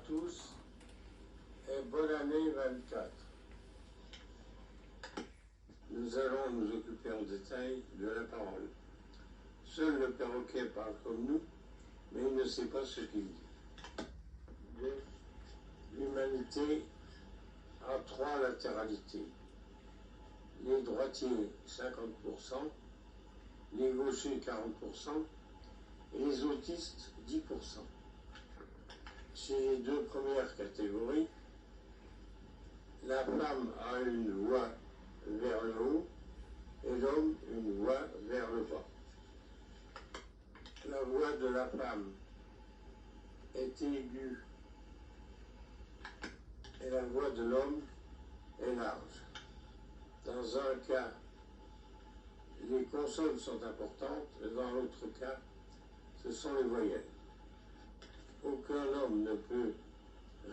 tous et bonne année 24. Nous allons nous occuper en détail de la parole. Seul le perroquet parle comme nous, mais il ne sait pas ce qu'il dit. L'humanité a trois latéralités. Les droitiers 50%, les gauchers 40% et les autistes 10%. Chez les deux premières catégories, la femme a une voix vers le haut et l'homme une voix vers le bas. La voix de la femme est aiguë et la voix de l'homme est large. Dans un cas, les consonnes sont importantes et dans l'autre cas, ce sont les voyelles. Aucun homme ne peut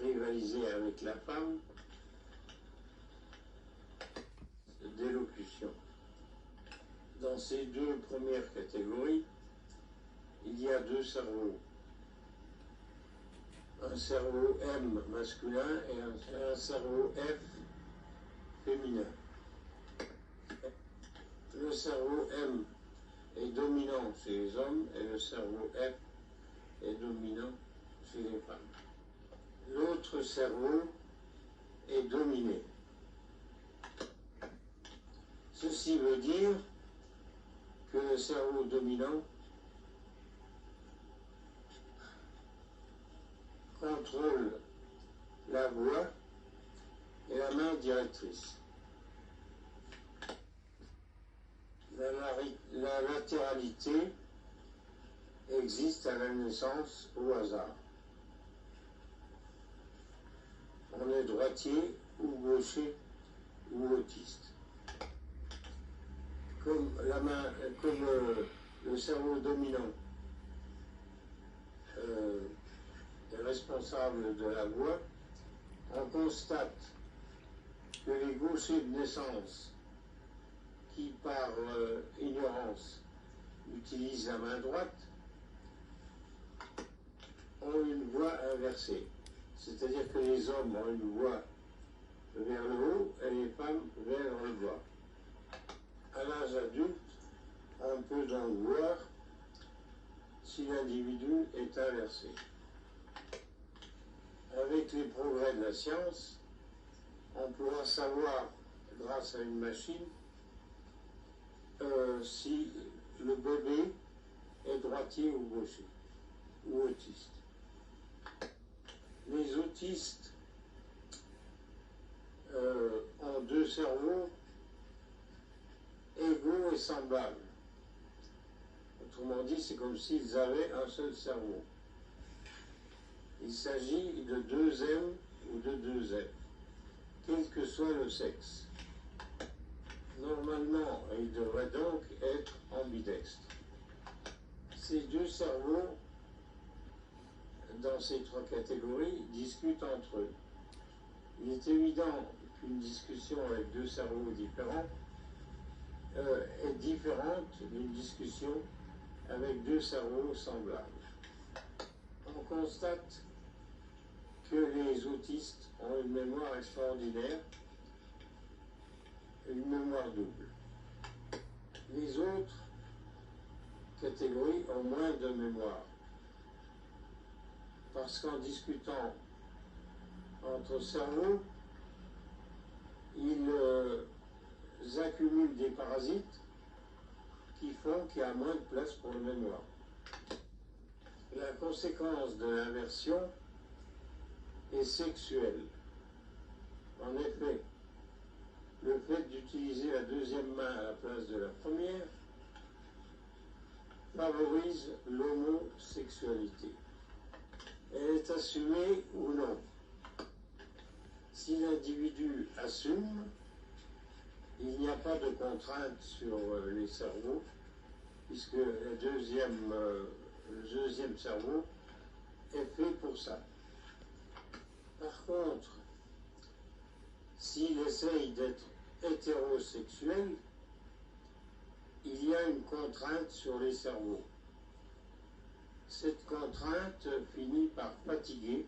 rivaliser avec la femme d'élocution. Dans ces deux premières catégories, il y a deux cerveaux. Un cerveau M masculin et un cerveau F féminin. Le cerveau M est dominant chez les hommes et le cerveau F est dominant chez les femmes. L'autre cerveau est dominé. Ceci veut dire que le cerveau dominant contrôle la voix et la main directrice. La latéralité existe à la naissance au hasard. On est droitier ou gaucher ou autiste. Comme le cerveau dominant est responsable de la voix, on constate que les gauchers de naissance qui, par ignorance, utilisent la main droite, ont une voix inversée. C'est-à-dire que les hommes ont une voix vers le haut et les femmes vers le bas. À l'âge adulte, on peut donc voir si l'individu est inversé. Avec les progrès de la science, on pourra savoir, grâce à une machine, si le bébé est droitier ou gaucher, ou autiste. Les autistes ont deux cerveaux égaux et semblables. Autrement dit, c'est comme s'ils avaient un seul cerveau. Il s'agit de deux M ou de deux F, quel que soit le sexe. Normalement, ils devraient donc être ambidextres. Ces deux cerveaux, dans ces trois catégories, discutent entre eux. Il est évident qu'une discussion avec deux cerveaux différents est différente d'une discussion avec deux cerveaux semblables. On constate que les autistes ont une mémoire extraordinaire, une mémoire double. Les autres catégories ont moins de mémoire, parce qu'en discutant entre cerveaux, ils accumulent des parasites qui font qu'il y a moins de place pour la mémoire. La conséquence de l'inversion est sexuelle. En effet, le fait d'utiliser la deuxième main à la place de la première favorise l'homosexualité. Elle est assumée ou non. Si l'individu assume, il n'y a pas de contrainte sur les cerveaux, puisque le deuxième cerveau est fait pour ça. Par contre, s'il essaye d'être hétérosexuel, il y a une contrainte sur les cerveaux. Cette contrainte finit par fatiguer